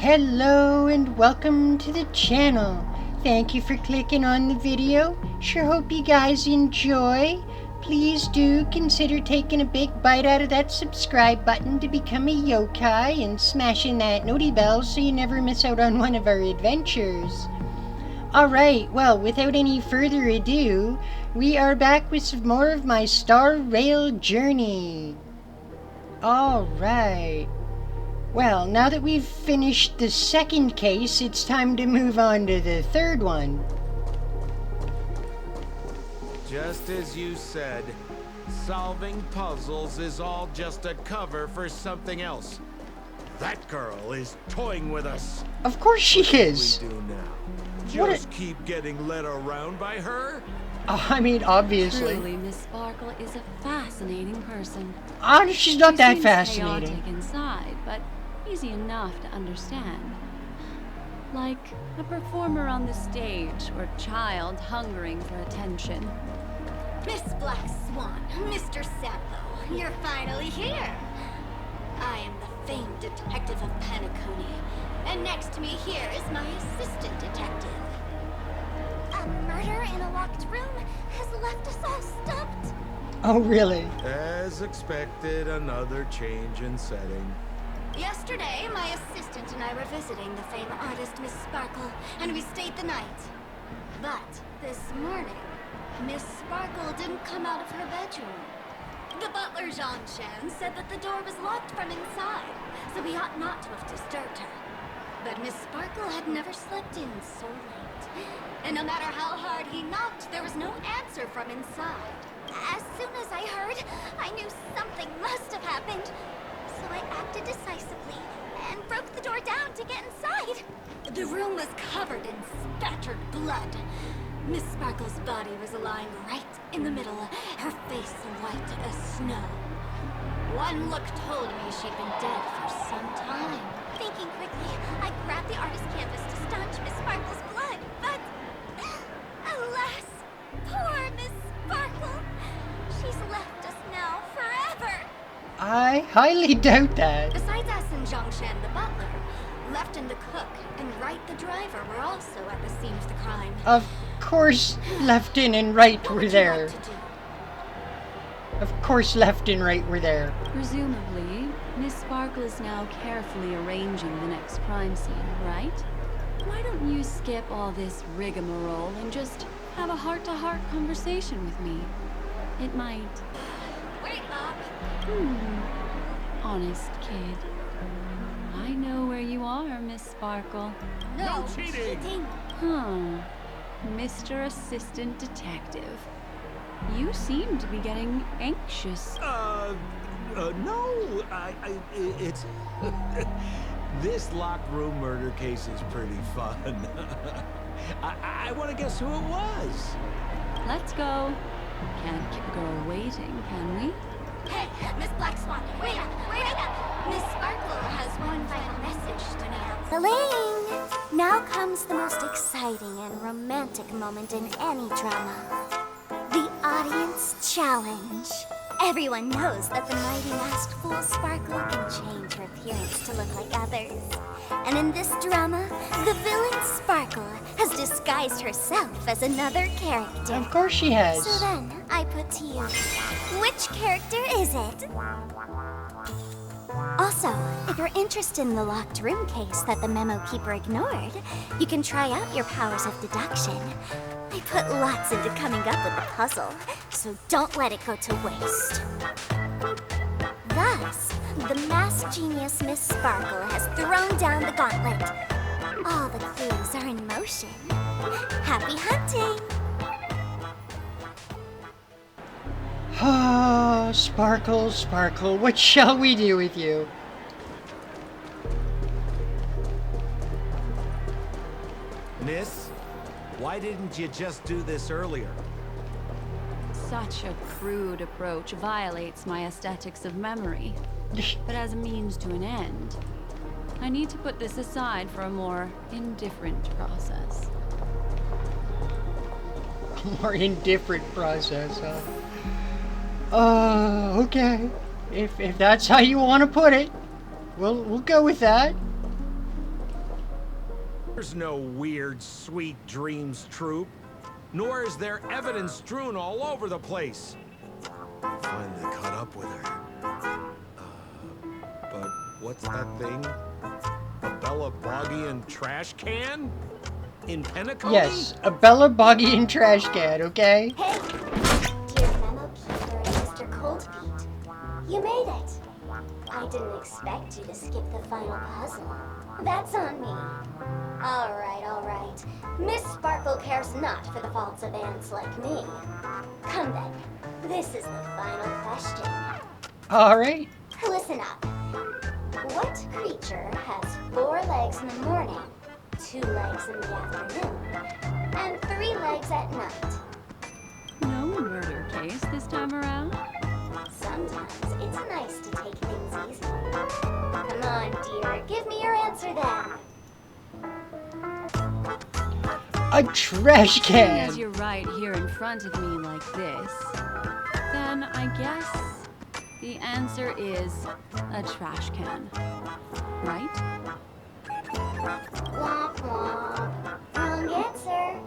Hello and welcome to the channel. Thank you for clicking on the video. Sure hope you guys enjoy. Please do consider taking a big bite out of that subscribe button to become a yokai and smashing that noti bell so you never miss out on one of our adventures. Alright, well, without any further ado, we are back with some more of my Star Rail journey. Alright. Well, now that we've finished the second case, it's time to move on to the third one. Just as you said, solving puzzles is all just a cover for something else. That girl is toying with us. Of course she is. What do we do now? What Just keep getting led around by her? I mean, obviously. Truly, Miss Sparkle is a fascinating person. She's not that Seems fascinating. chaotic inside, but easy enough to understand. Like a performer on the stage or a child hungering for attention. Miss Black Swan, Mr. Sampo, you're finally here. I am the famed detective of Paniconi, and next to me here is my assistant detective. A murder in a locked room has left us all stumped. Oh, really? As expected, another change in setting. Yesterday, my assistant and I were visiting the famed artist Miss Sparkle, and we stayed the night. But this morning, Miss Sparkle didn't come out of her bedroom. The butler, Jean-Chen, said that the door was locked from inside, so we ought not to have disturbed her. But Miss Sparkle had never slept in so late. And no matter how hard he knocked, there was no answer from inside. As soon as I heard, I knew something must have happened. So I acted decisively and broke the door down to get inside. The room was covered in spattered blood. Miss Sparkle's body was lying right in the middle, her face white as snow. One look told me she'd been dead for some time. Thinking quickly, I grabbed the artist canvas to staunch Miss Sparkle's blood, but alas, poor Miss Sparkle. She's left us now forever. I highly doubt that. Besides us and Zhongshan the butler, Lefton the cook and Wright the driver were also at the scene of the crime. Of course, Lefton and Wright What were would you there. like to do? Of course, Left and Right were there. Presumably, Miss Sparkle is now carefully arranging the next crime scene, right? Why don't you skip all this rigmarole and just have a heart-to-heart conversation with me? It might... Wait, Bob. Honest kid. I know where you are, Miss Sparkle. No cheating. Huh. Mr. Assistant Detective. You seem to be getting anxious. No, it's... This locked room murder case is pretty fun. I want to guess who it was. Let's go. Can't keep a girl waiting, can we? Hey, Miss Black Swan, wait up, wait up! Miss Sparkle has one final message to announce. Bling! Now comes the most exciting and romantic moment in any drama. The audience challenge. Everyone knows that the mighty masked fool Sparkle can change her appearance to look like others. And in this drama, the villain Sparkle has disguised herself as another character. Of course she has. So then, I put to you, which character is it? Also, if you're interested in the locked room case that the memo keeper ignored, you can try out your powers of deduction. I put lots into coming up with the puzzle, so don't let it go to waste. Thus, the masked genius Miss Sparkle has thrown down the gauntlet. All the clues are in motion. Happy hunting! Ah, Sparkle, Sparkle, what shall we do with you? Miss, why didn't you just do this earlier? Such a crude approach violates my aesthetics of memory. But as a means to an end, I need to put this aside for a more indifferent process. More indifferent process, huh? Okay. If that's how you want to put it, we'll go with that. There's no weird, sweet dreams troop. Nor is there evidence strewn all over the place. Finally caught up with her. But what's that thing? A Bella Boggian trash can? In Penacony? Yes, a Bella Boggian trash can, okay? Hey, dear memo keeper and Mr. Coldfeet, you made it. I didn't expect you to skip the final puzzle. That's on me. All right. Miss Sparkle cares not for the faults of ants like me. Come then. This is the final question. All right. Listen up. What creature has 4 legs in the morning, 2 legs in the afternoon, and 3 legs at night? No murder case this time around? Sometimes it's nice to take things easy. Come on, dear. Give me your answer then. A trash As can. you're right here in front of me like this, then I guess the answer is a trash can. Right? Womp womp. Wrong answer.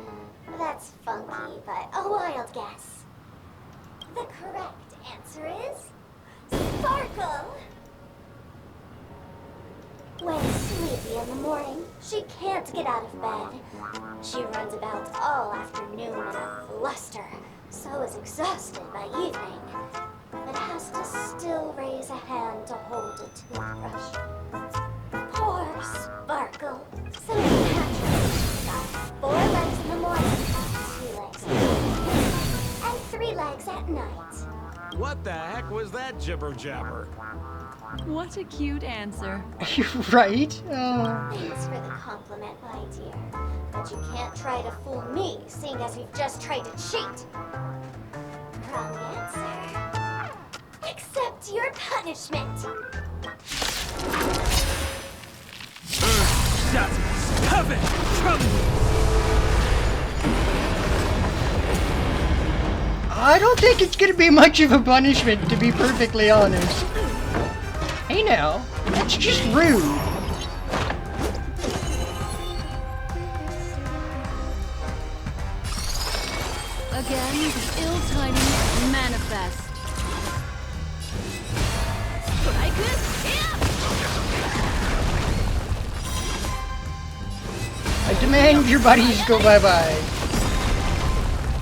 That's funky, but a wild guess. The correct answer is Sparkle. When sleepy in the morning, she can't get out of bed. She runs about all afternoon in a fluster, so is exhausted by evening, but has to still raise a hand to hold a toothbrush. Poor Sparkle. So naturally, got 4 legs in the morning, 2 legs in the afternoon, and 3 legs at night. What the heck was that jibber-jabber? What a cute answer. Right? Thanks for the compliment, my dear. But you can't try to fool me, seeing as you've just tried to cheat. Wrong answer. Accept your punishment. I don't think it's gonna be much of a punishment, to be perfectly honest. Hey now, that's just rude. Again, the ill tidings manifest. I demand your buddies go bye-bye.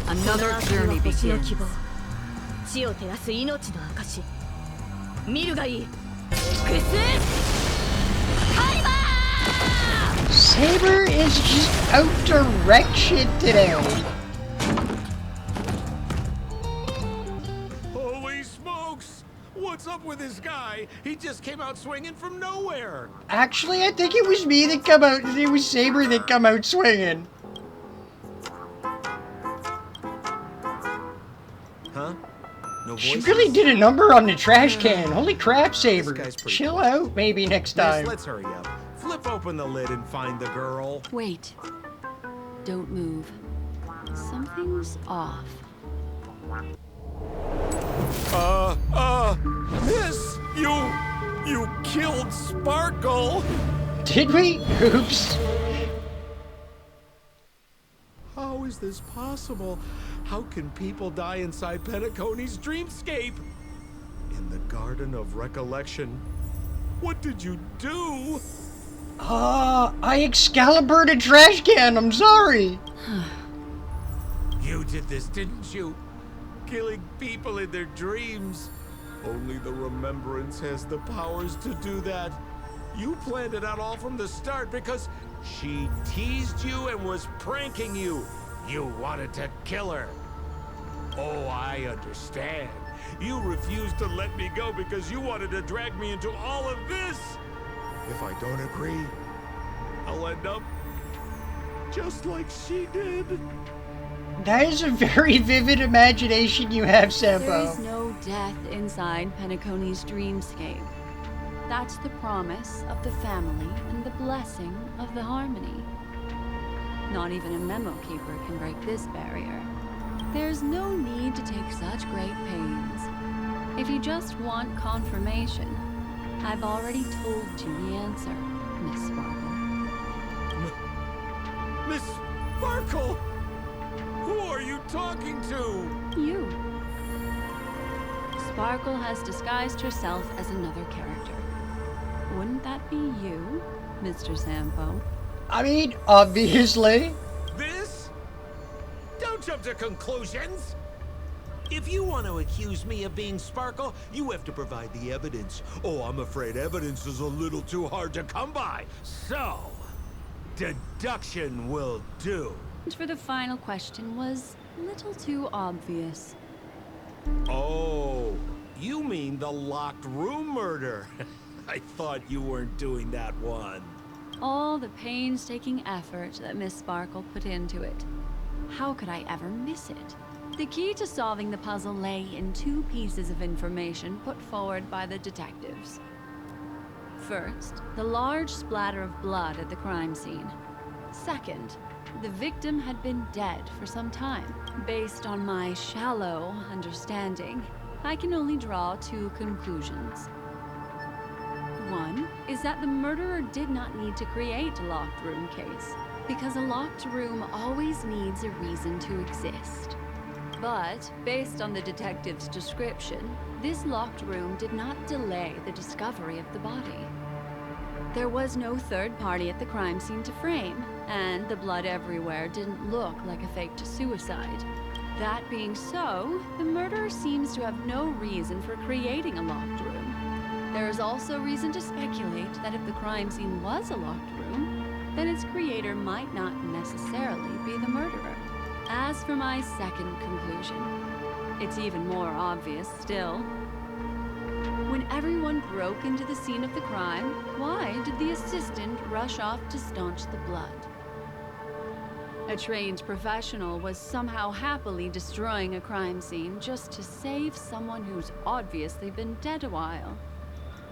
Another journey begins. 地を照らす命の証見るがいい Saber is just out to wreck shit today. Holy smokes! What's up with this guy? He just came out swinging from nowhere. Actually, I think it was me that come out. It was Saber that come out swinging. Huh? No She voices? really did a number on the trash can. Holy crap, Saber. guy's pretty Chill cool. out, maybe next Miss, time. let's hurry up. Flip open the lid and find the girl. Wait. Don't move. Something's off. Miss, you killed Sparkle. Did we? Oops. How is this possible? How can people die inside Penacony's dreamscape? In the Garden of Recollection. What did you do? I Excalibur'd a trash can. I'm sorry. You did this, didn't you? Killing people in their dreams. Only the Remembrance has the powers to do that. You planned it out all from the start because she teased you and was pranking you. You wanted to kill her. Oh, I understand. You refused to let me go because you wanted to drag me into all of this. If I don't agree, I'll end up just like she did. That is a very vivid imagination you have, There is Sampo. no death inside Penacony's dreamscape. That's the promise of the family and the blessing of the harmony. Not even a memo keeper can break this barrier. There's no need to take such great pains. If you just want confirmation, I've already told you the answer, Miss Sparkle. Sparkle? Who are you talking to? You. Sparkle has disguised herself as another character. Wouldn't that be you, Mr. Sampo? I mean, obviously. This? Don't jump to conclusions! If you want to accuse me of being Sparkle, you have to provide the evidence. Oh, I'm afraid evidence is a little too hard to come by. So, deduction will do. And for the final question was a little too obvious. Oh, you mean the locked room murder? I thought you weren't doing that one. All the painstaking effort that Miss Sparkle put into it. How could I ever miss it? The key to solving the puzzle lay in two pieces of information put forward by the detectives. First, the large splatter of blood at the crime scene. Second, the victim had been dead for some time. Based on my shallow understanding, I can only draw two conclusions. One is that the murderer did not need to create a locked room case, because a locked room always needs a reason to exist. But, based on the detective's description, this locked room did not delay the discovery of the body. There was no third party at the crime scene to frame, and the blood everywhere didn't look like a faked suicide. That being so, the murderer seems to have no reason for creating a locked room. There is also reason to speculate that if the crime scene was a locked room, then its creator might not necessarily be the murderer. As for my second conclusion, it's even more obvious still. When everyone broke into the scene of the crime, why did the assistant rush off to staunch the blood? A trained professional was somehow happily destroying a crime scene just to save someone who's obviously been dead a while.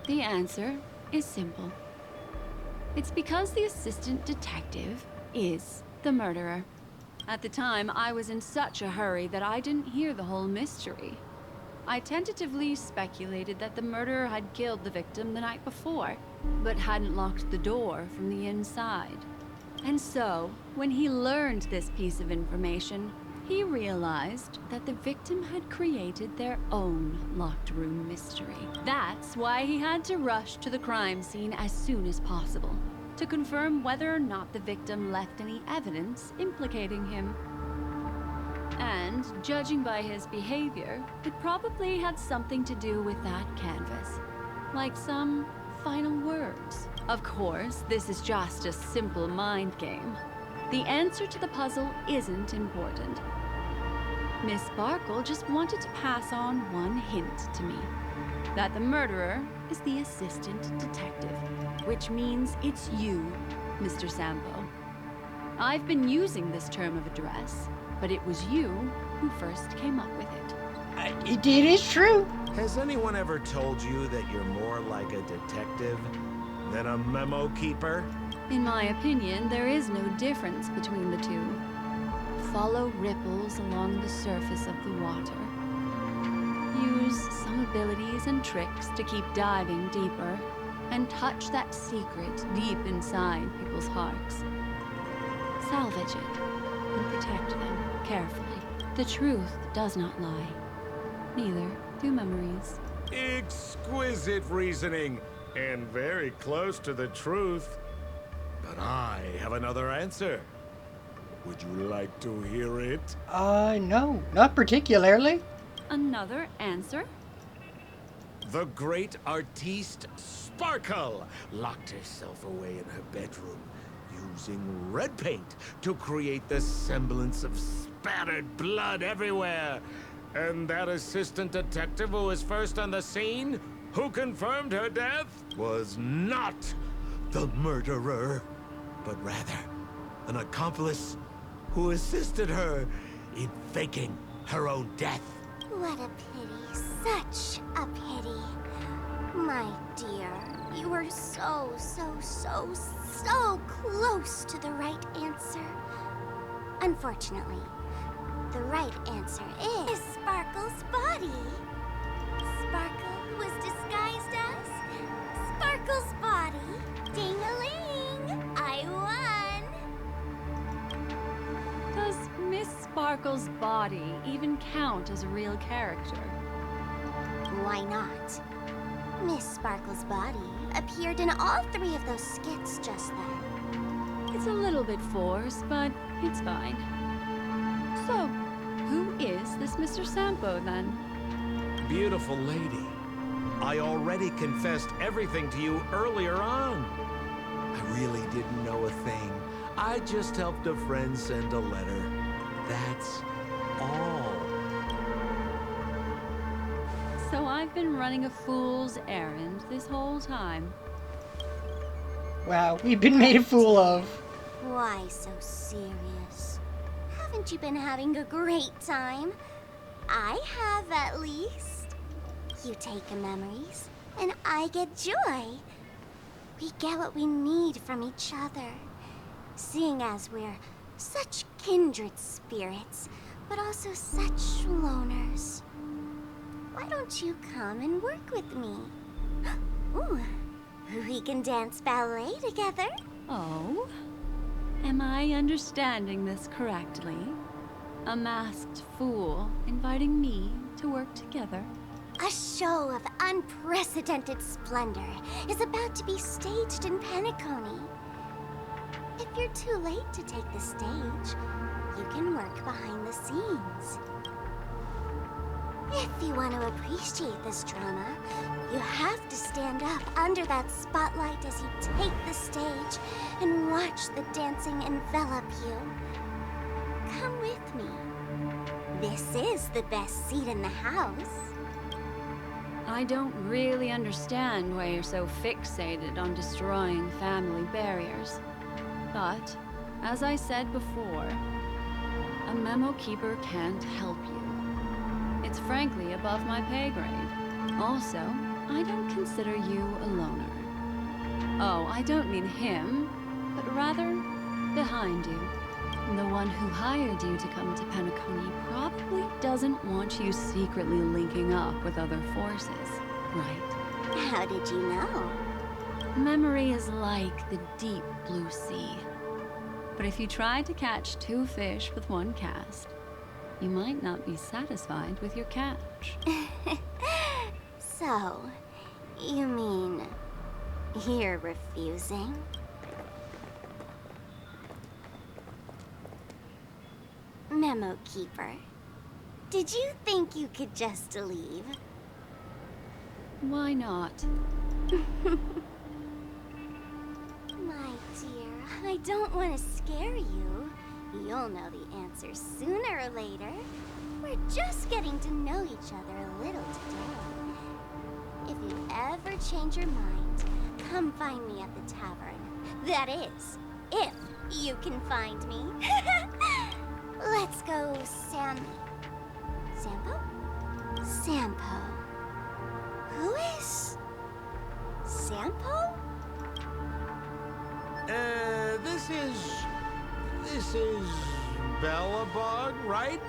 The answer is simple. It's because the assistant detective is the murderer. At the time, I was in such a hurry that I didn't hear the whole mystery. I tentatively speculated that the murderer had killed the victim the night before, but hadn't locked the door from the inside. And so, when he learned this piece of information, he realized that the victim had created their own locked room mystery. That's why he had to rush to the crime scene as soon as possible, to confirm whether or not the victim left any evidence implicating him. And, judging by his behavior, it probably had something to do with that canvas. Like some final words. Of course, this is just a simple mind game. The answer to the puzzle isn't important. Miss Sparkle just wanted to pass on one hint to me. That the murderer is the assistant detective. Which means it's you, Mr. Sampo. I've been using this term of address, but it was you who first came up with it. It is true. Has anyone ever told you that you're more like a detective than a memo keeper? In my opinion, there is no difference between the two. Follow ripples along the surface of the water. Use some abilities and tricks to keep diving deeper, and touch that secret deep inside people's hearts. Salvage it, and protect them carefully. The truth does not lie. Neither do memories. Exquisite reasoning, and very close to the truth. But I have another answer. Would you like to hear it? No, not particularly. Another answer? The great artiste Sparkle locked herself away in her bedroom, using red paint to create the semblance of spattered blood everywhere. And that assistant detective who was first on the scene, who confirmed her death, was not the murderer, but rather an accomplice who assisted her in faking her own death. What a pity, such a pity. My dear, you were so close to the right answer. Unfortunately, the right answer is Sparkle's body. Sparkle was disguised as Sparkle's body. Ding-a-ling! I won! Sparkle's body even count as a real character? Why not? Miss Sparkle's body appeared in all 3 of those skits just then. It's a little bit forced, but it's fine. So, who is this Mr. Sampo, then? Beautiful lady. I already confessed everything to you earlier on. I really didn't know a thing. I just helped a friend send a letter. That's all. So I've been running a fool's errand this whole time. Wow, we've been made a fool of. Why so serious? Haven't you been having a great time? I have, at least. You take memories, and I get joy. We get what we need from each other. Seeing as we're such kindred spirits, but also such loners. Why don't you come and work with me? Ooh, we can dance ballet together. Oh? Am I understanding this correctly? A masked fool inviting me to work together? A show of unprecedented splendor is about to be staged in Penacony. If you're too late to take the stage, you can work behind the scenes. If you want to appreciate this drama, you have to stand up under that spotlight as you take the stage and watch the dancing envelop you. Come with me. This is the best seat in the house. I don't really understand why you're so fixated on destroying family barriers. But, as I said before, a memo keeper can't help you. It's frankly above my pay grade. Also, I don't consider you a loner. Oh, I don't mean him, but rather behind you. The one who hired you to come to Penacony probably doesn't want you secretly linking up with other forces, right? How did you know? Memory is like the deep blue sea. But if you try to catch 2 fish with 1 cast, you might not be satisfied with your catch. So, you mean you're refusing? Memo Keeper, did you think you could just leave? Why not? My dear, I don't want to scare you. You'll know the answer sooner or later. We're just getting to know each other a little today. If you ever change your mind, come find me at the tavern. That is, if you can find me. Let's go, Sampo? Sampo. Who is Sampo? This is Bellabog, right?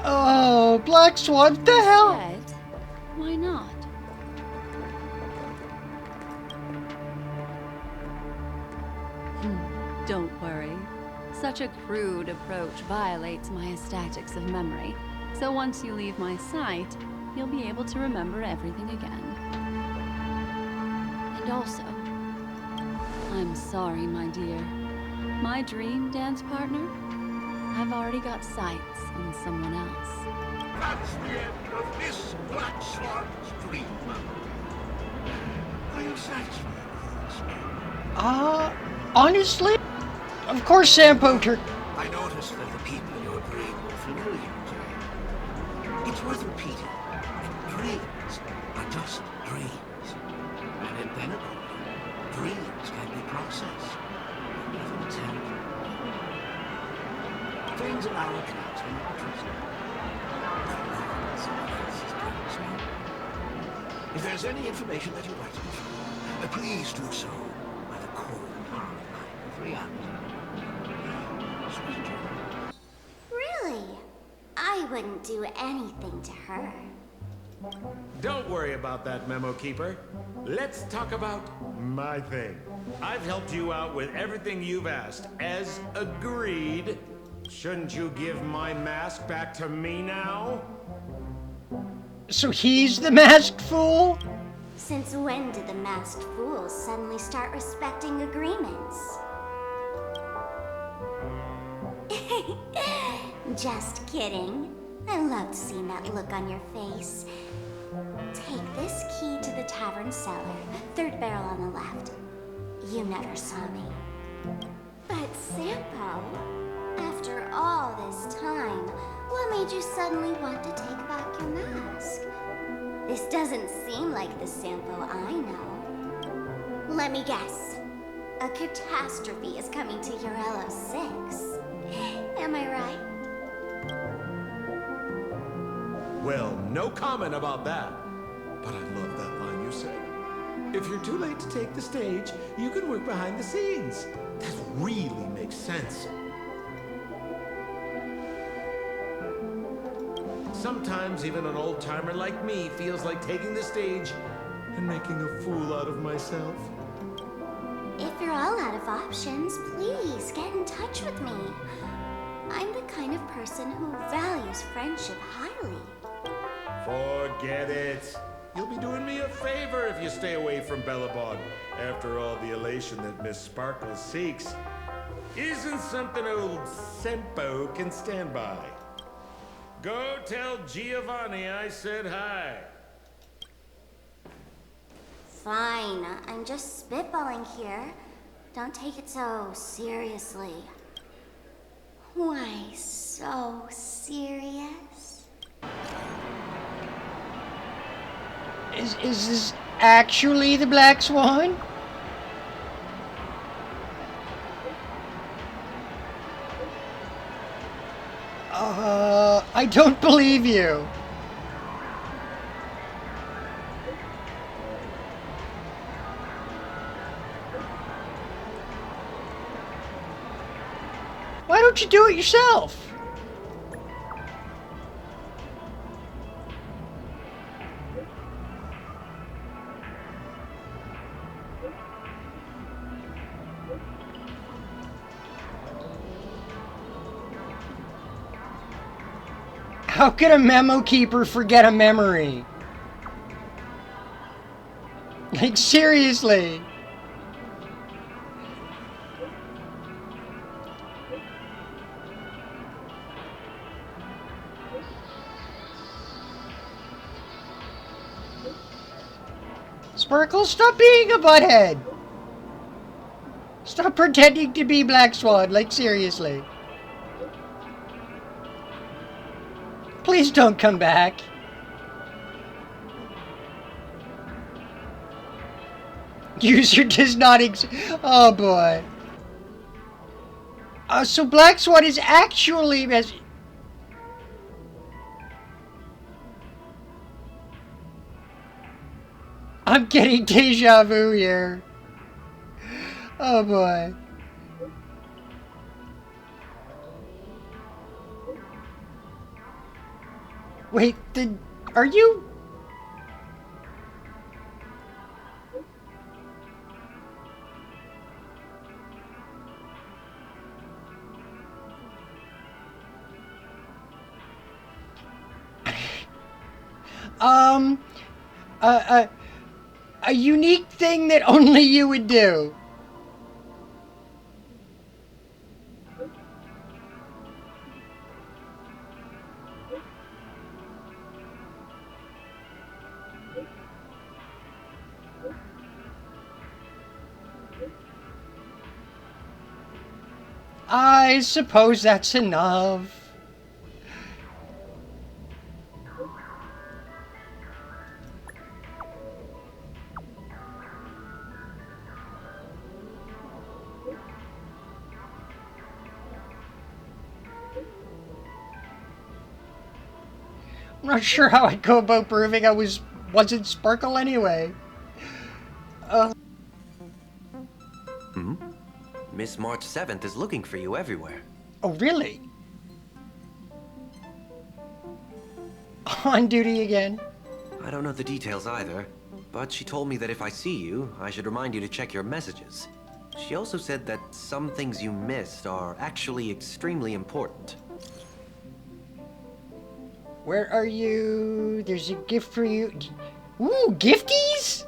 Oh, Black Swan, what the hell? Said, why not? Don't worry. Such a crude approach violates my statics of memory. So once you leave my sight, you'll be able to remember everything again. And also, I'm sorry, my dear. My dream dance partner? I've already got sights on someone else. That's the end of this Black Swan's dream. Are you satisfied? Honestly, of course Sampo took. I noticed that the people in your dream were familiar to you. It's worth repeating. Dreams are just dreams. And in Penacony, dreams can be processed. Even tempered. Things in our accounts are not trusted. Someone else's dreams, no? If there's any information that you'd like to give, please do so by the cold, hard light of reality. Sweet dreams. Really? I wouldn't do anything to her. Don't worry about that, Memo Keeper. Let's talk about my thing. I've helped you out with everything you've asked, as agreed. Shouldn't you give my mask back to me now? So he's the masked fool? Since when did the masked fools suddenly start respecting agreements? Just kidding. I loved seeing that look on your face. Take this key to the tavern cellar, third barrel on the left. You never saw me. But Sampo, after all this time, what made you suddenly want to take back your mask? This doesn't seem like the Sampo I know. Let me guess. A catastrophe is coming to Urello 6. Am I right? Well, no comment about that. But I love that line you said. If you're too late to take the stage, you can work behind the scenes. That really makes sense. Sometimes even an old-timer like me feels like taking the stage and making a fool out of myself. If you're all out of options, please get in touch with me. I'm the kind of person who values friendship highly. Forget it. You'll be doing me a favor if you stay away from Bellabog. After all, the elation that Miss Sparkle seeks isn't something old Sempo can stand by. Go tell Giovanni I said hi. Fine, I'm just spitballing here. Don't take it so seriously. Why so serious? Is this actually the Black Swan? I don't believe you. Why don't you do it yourself? How could a memo keeper forget a memory? Like, seriously. Sparkle, stop being a butthead. Stop pretending to be Black Swan, like, seriously. Please don't come back. User does not oh boy. So Black Swan is actually I'm getting deja vu here. Oh boy. Wait, are you? A unique thing that only you would do. I suppose that's enough. I'm not sure how I'd go about proving I wasn't Sparkle anyway. Miss March 7th is looking for you everywhere. Oh, really? On duty again? I don't know the details either, but she told me that if I see you, I should remind you to check your messages. She also said that some things you missed are actually extremely important. Where are you? There's a gift for you. Ooh, gifties?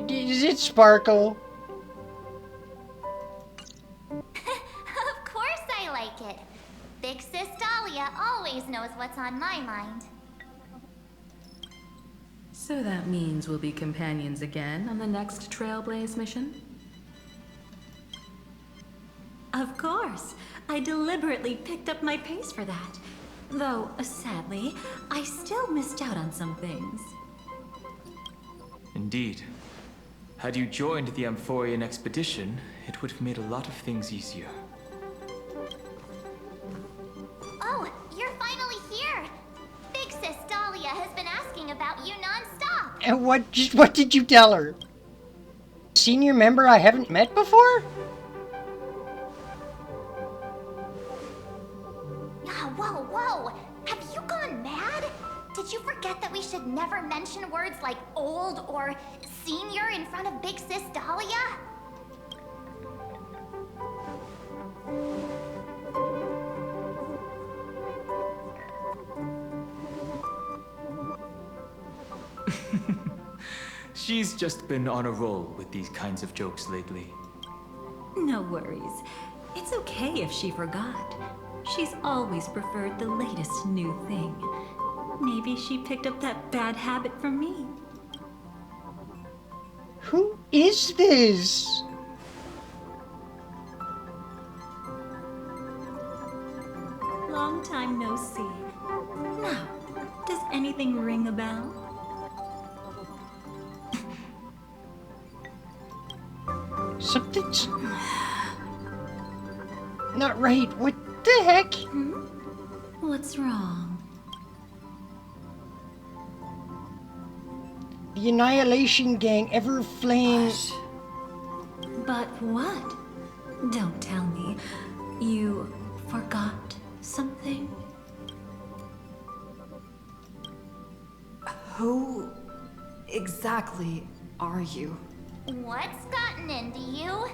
Does it sparkle? Of course I like it. Big Sis Dahlia always knows what's on my mind. So that means we'll be companions again on the next Trailblaze mission? Of course. I deliberately picked up my pace for that. Though, sadly, I still missed out on some things. Indeed. Had you joined the Amphorian expedition, it would have made a lot of things easier. Oh, you're finally here! Big Sis Dahlia has been asking about you non-stop! And what did you tell her? Senior member I haven't met before? Whoa, whoa! Have you gone mad? Did you forget that we should never mention words like old or senior in front of Big Sis Dahlia? She's just been on a roll with these kinds of jokes lately. No worries. It's okay if she forgot. She's always preferred the latest new thing. Maybe she picked up that bad habit from me. Who is this? Long time no see. Now, does anything ring a bell? Something's not right. What the heck? What's wrong? The Annihilation Gang ever flames. But what? Don't tell me. You forgot something? Who exactly are you? What's gotten into you?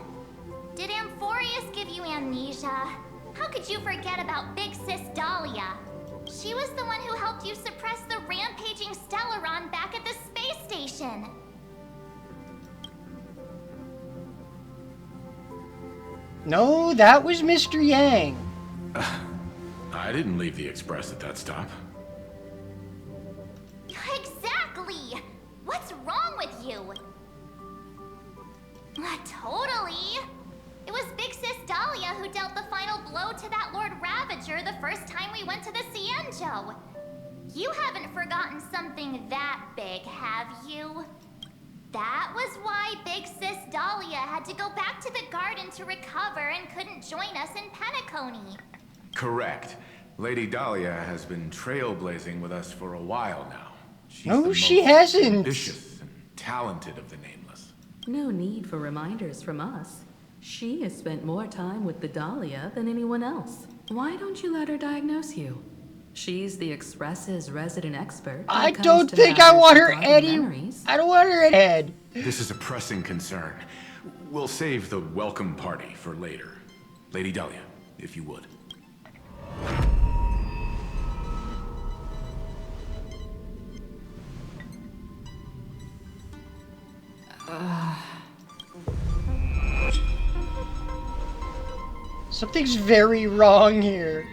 Did Amphorius give you amnesia? How could you forget about Big Sis Dahlia? She was the one who helped you suppress the rampaging Stellaron back at the space station. No, that was Mr. Yang. I didn't leave the Express at that stop. Exactly! What's wrong with you? Totally! It was Big Sis Dahlia who dealt the final blow to that Lord Ravager the first time we went to the Cienjo. You haven't forgotten something that big, have you? That was why Big Sis Dahlia had to go back to the garden to recover and couldn't join us in Penacony. Correct. Lady Dahlia has been trailblazing with us for a while now. She's No, the she most hasn't. ambitious and talented of the Nameless. No need for reminders from us. She has spent more time with the Dahlia than anyone else. Why don't you let her diagnose you? She's the Express's resident expert. when I it comes don't to think I matters want her regarding any. memories. I don't want her head. This is a pressing concern. We'll save the welcome party for later. Lady Dahlia, if you would. Something's very wrong here.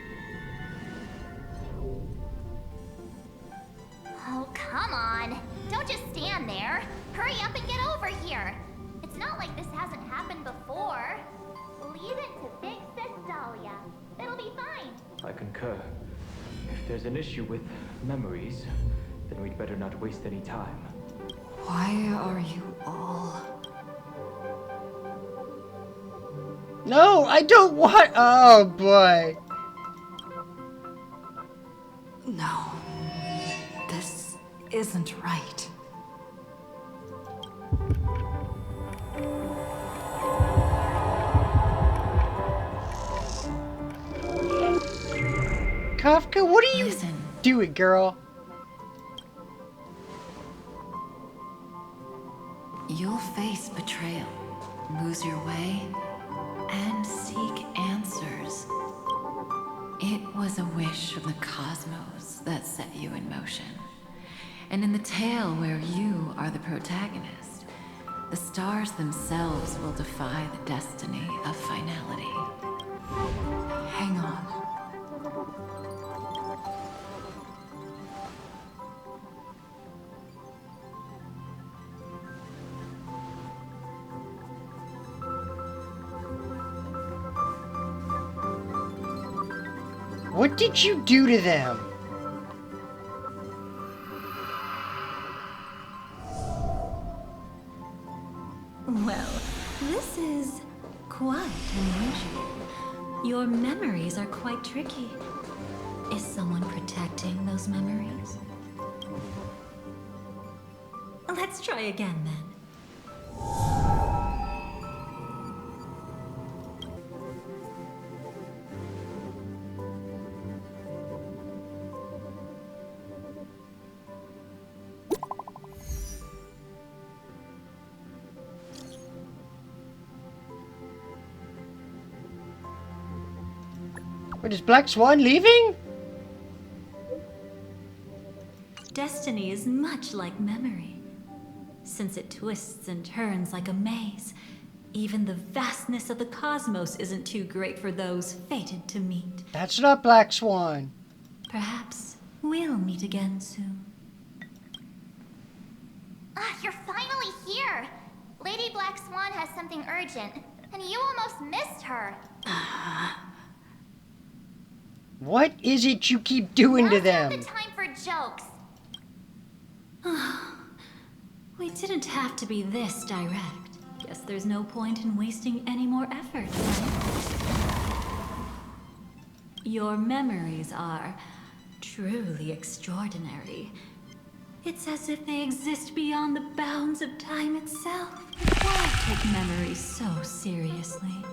Oh, come on. Don't just stand there. Hurry up and get over here. It's not like this hasn't happened before. Leave it to Big Sis Dahlia. It'll be fine. I concur. If there's an issue with memories, then we'd better not waste any time. Why are you all... No, I don't want. Oh boy. No. This isn't right. Kafka, what are you doing, girl? You'll face betrayal, lose your way, and seek answers. It was a wish from the cosmos that set you in motion. And in the tale where you are the protagonist, the stars themselves will defy the destiny of finality. Hang on. What did you do to them? Well, this is quite unusual. Your memories are quite tricky. Is someone protecting those memories? Let's try again then. What, is Black Swan leaving? Destiny is much like memory. Since it twists and turns like a maze, even the vastness of the cosmos isn't too great for those fated to meet. That's not Black Swan. Perhaps we'll meet again soon. Ah, you're finally here! Lady Black Swan has something urgent, and you almost missed her. What is it you keep doing to them? Now's not the time for jokes. We didn't have to be this direct. Guess there's no point in wasting any more effort, right? Your memories are truly extraordinary. It's as if they exist beyond the bounds of time itself. Why take memories so seriously?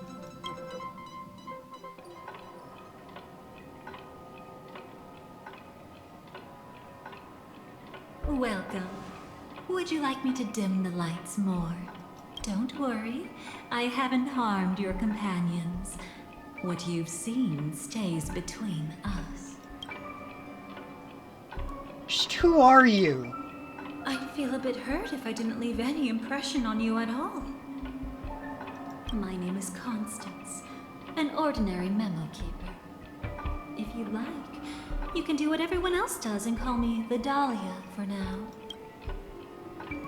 Welcome. Would you like me to dim the lights more? Don't worry, I haven't harmed your companions. What you've seen stays between us. Just who are you? I'd feel a bit hurt if I didn't leave any impression on you at all. My name is Constance, an ordinary memo keeper. If you like, you can do what everyone else does and call me the Dahlia for now.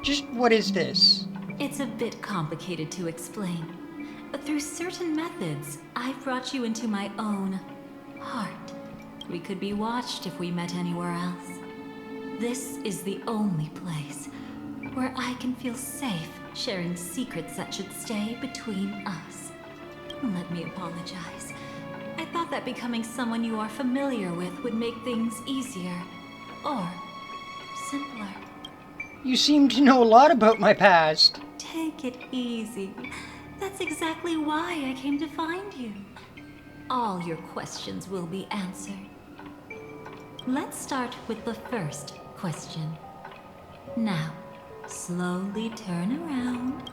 Just what is this? It's a bit complicated to explain. Through certain methods, I've brought you into my own heart. We could be watched if we met anywhere else. This is the only place where I can feel safe sharing secrets that should stay between us. Let me apologize. I thought that becoming someone you are familiar with would make things easier, or simpler. You seem to know a lot about my past. Take it easy. That's exactly why I came to find you. All your questions will be answered. Let's start with the first question. Now, slowly turn around.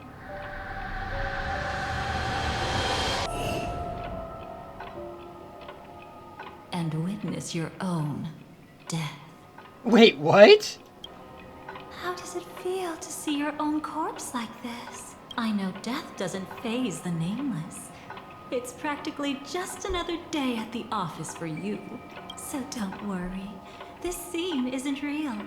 And witness your own death. Wait, what? How does it feel to see your own corpse like this? I know death doesn't faze the nameless. It's practically just another day at the office for you. So don't worry. This scene isn't real.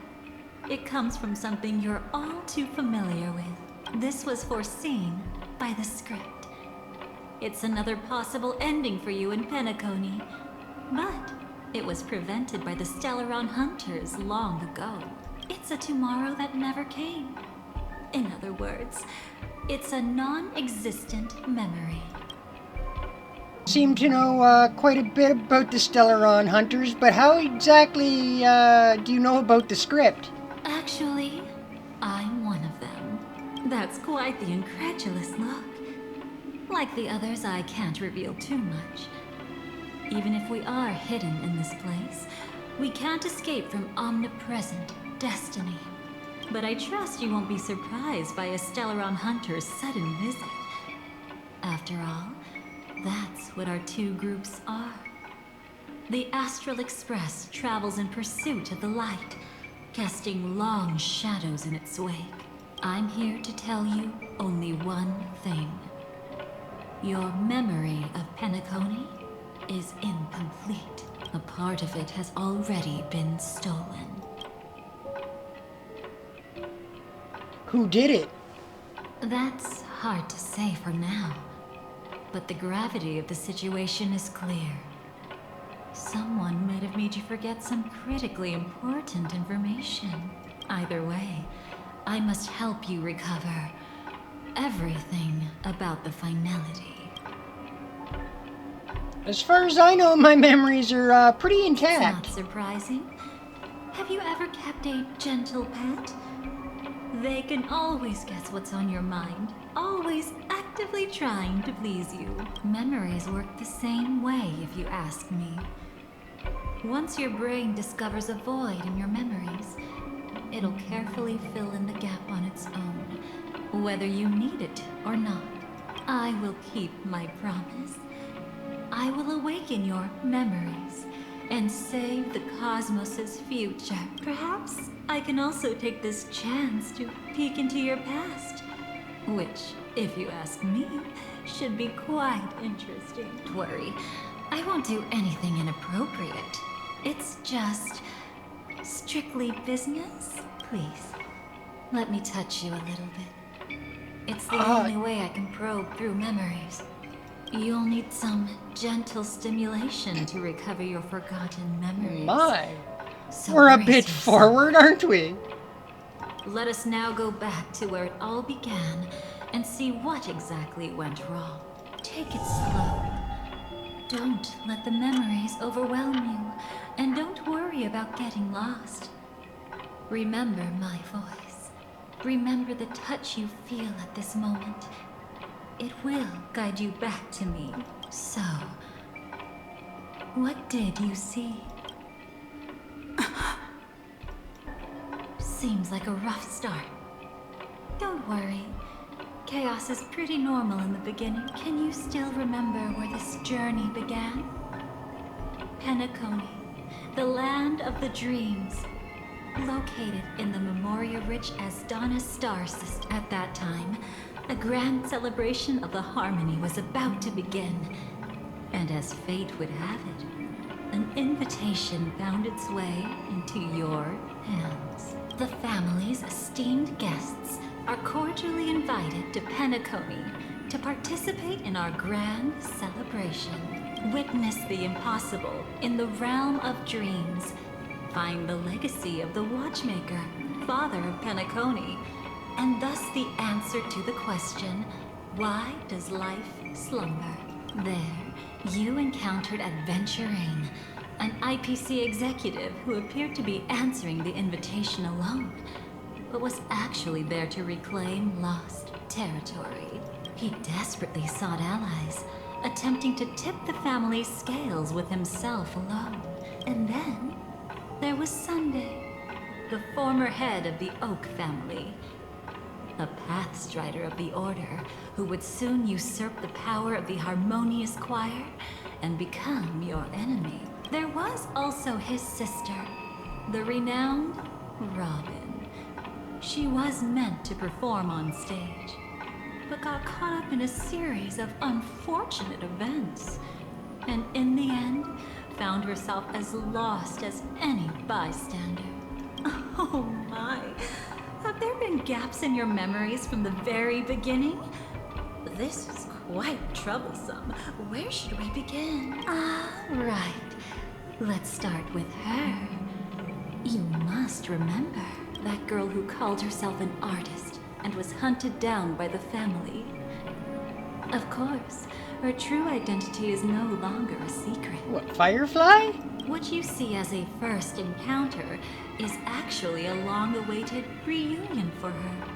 It comes from something you're all too familiar with. This was foreseen by the script. It's another possible ending for you in Penacony. But it was prevented by the Stellaron Hunters long ago. It's a tomorrow that never came. In other words, it's a non-existent memory. Seem to know quite a bit about the Stellaron Hunters, but how exactly do you know about the script? Actually, I'm one of them. That's quite the incredulous look. Like the others, I can't reveal too much. Even if we are hidden in this place, we can't escape from omnipresent destiny. But I trust you won't be surprised by a Stellaron Hunter's sudden visit. After all, that's what our two groups are. The Astral Express travels in pursuit of the light, casting long shadows in its wake. I'm here to tell you only one thing. Your memory of Penacony is incomplete. A part of it has already been stolen. Who did it? That's hard to say for now, but the gravity of the situation is clear. Someone might have made you forget some critically important information. Either way, I must help you recover everything about the finality. As far as I know, my memories are pretty It's intact. not surprising. Have you ever kept a gentle pet? They can always guess what's on your mind, always actively trying to please you. Memories work the same way, if you ask me. Once your brain discovers a void in your memories, it'll carefully fill in the gap on its own, whether you need it or not. I will keep my promise. I will awaken your memories and save the cosmos's future. Perhaps I can also take this chance to peek into your past, which, if you ask me, should be quite interesting. Don't worry, I won't do anything inappropriate. It's just strictly business. Please, let me touch you a little bit. It's the only way I can probe through memories. You'll need some gentle stimulation to recover your forgotten memories. My. So We're a brace bit yourself. forward, aren't we? Let us now go back to where it all began and see what exactly went wrong. Take it slow. Don't let the memories overwhelm you, and don't worry about getting lost. Remember my voice. Remember the touch you feel at this moment. It will guide you back to me. So, what did you see? Seems like a rough start. Don't worry. Chaos is pretty normal in the beginning. Can you still remember where this journey began? Penacony, the land of the dreams. Located in the Memoria-rich Asdana star system. At that time, a grand celebration of the harmony was about to begin. And as fate would have it, an invitation found its way into your hands. The family's esteemed guests are cordially invited to Penacony to participate in our grand celebration. Witness the impossible in the realm of dreams. Find the legacy of the Watchmaker, father of Penacony, and thus the answer to the question, why does life slumber? There, you encountered Adventurine, an IPC executive who appeared to be answering the invitation alone, but was actually there to reclaim lost territory. He desperately sought allies, attempting to tip the family's scales with himself alone. And then, there was Sunday, the former head of the Oak family, a pathstrider of the Order who would soon usurp the power of the Harmonious Choir and become your enemy. There was also his sister, the renowned Robin. She was meant to perform on stage, but got caught up in a series of unfortunate events, and in the end, found herself as lost as any bystander. Oh my! Have there been gaps in your memories from the very beginning? This is quite troublesome. Where should we begin? Right. Let's start with her. You must remember that girl who called herself an artist and was hunted down by the family. Of course, her true identity is no longer a secret. What, Firefly? What you see as a first encounter is actually a long-awaited reunion for her.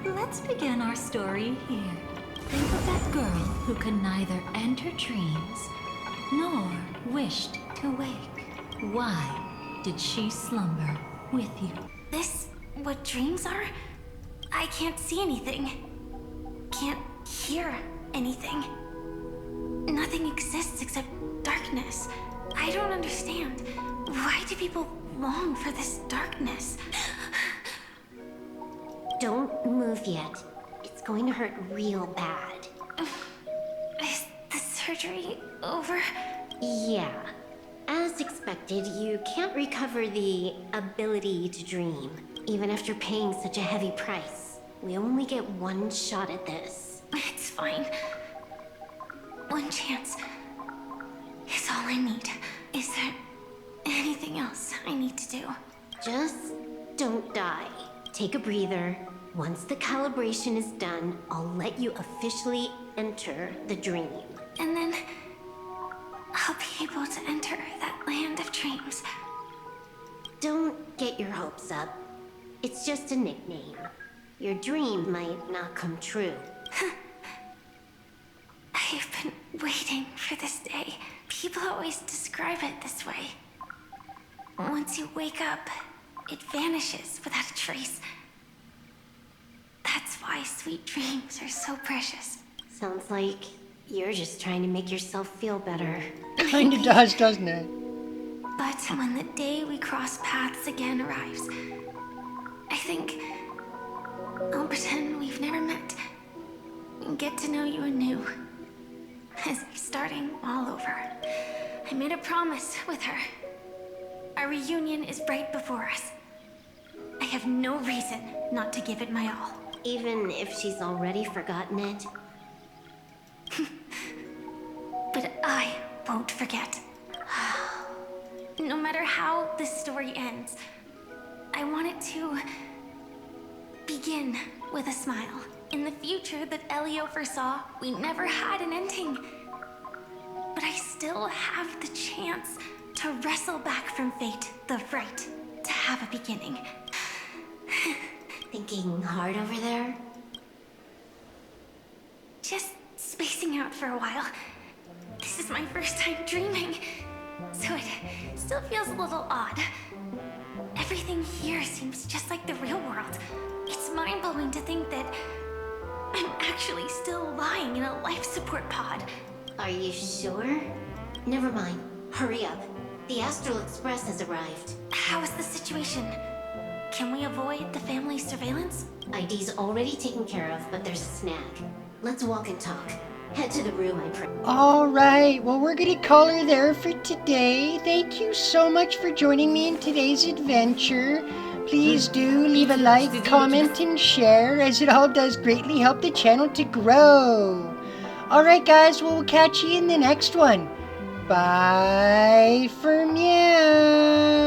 Let's begin our story here. Think of that girl who could neither enter dreams nor wished to wake. Why did she slumber with you? This what dreams are? I can't see anything. Can't hear anything. Nothing exists except darkness. I don't understand. Why do people long for this darkness? Don't move yet. It's going to hurt real bad. Is the surgery over? Yeah. As expected, you can't recover the ability to dream, even after paying such a heavy price. We only get one shot at this. It's fine. One chance is all I need. Is there anything else I need to do? Just don't die. Take a breather. Once the calibration is done, I'll let you officially enter the dream. And then I'll be able to enter that land of dreams. Don't get your hopes up. It's just a nickname. Your dream might not come true. I've been waiting for this day. People always describe it this way. Once you wake up, it vanishes without a trace. That's why sweet dreams are so precious. Sounds like you're just trying to make yourself feel better. Kinda does, doesn't it? But when the day we cross paths again arrives, I think I'll pretend we've never met and get to know you anew. As if starting all over. I made a promise with her. Our reunion is right before us. I have no reason not to give it my all. Even if she's already forgotten it? But I won't forget. No matter how this story ends, I want it to begin with a smile. In the future that Elio foresaw, we never had an ending. But I still have the chance to wrestle back from fate the right to have a beginning. Thinking hard over there? Just spacing out for a while. This is my first time dreaming, so it still feels a little odd. Everything here seems just like the real world. It's mind-blowing to think that I'm actually still lying in a life support pod. Are you sure? Never mind. Hurry up. The Astral Express has arrived. How is the situation? Can we avoid the family's surveillance? ID's already taken care of, but there's a snag. Let's walk and talk. Head to the room, I pray. Alright, well, we're gonna call her there for today. Thank you so much for joining me in today's adventure. Please do leave a like, comment, and share, as it all does greatly help the channel to grow. Alright, guys, well, we'll catch you in the next one. Bye for meow.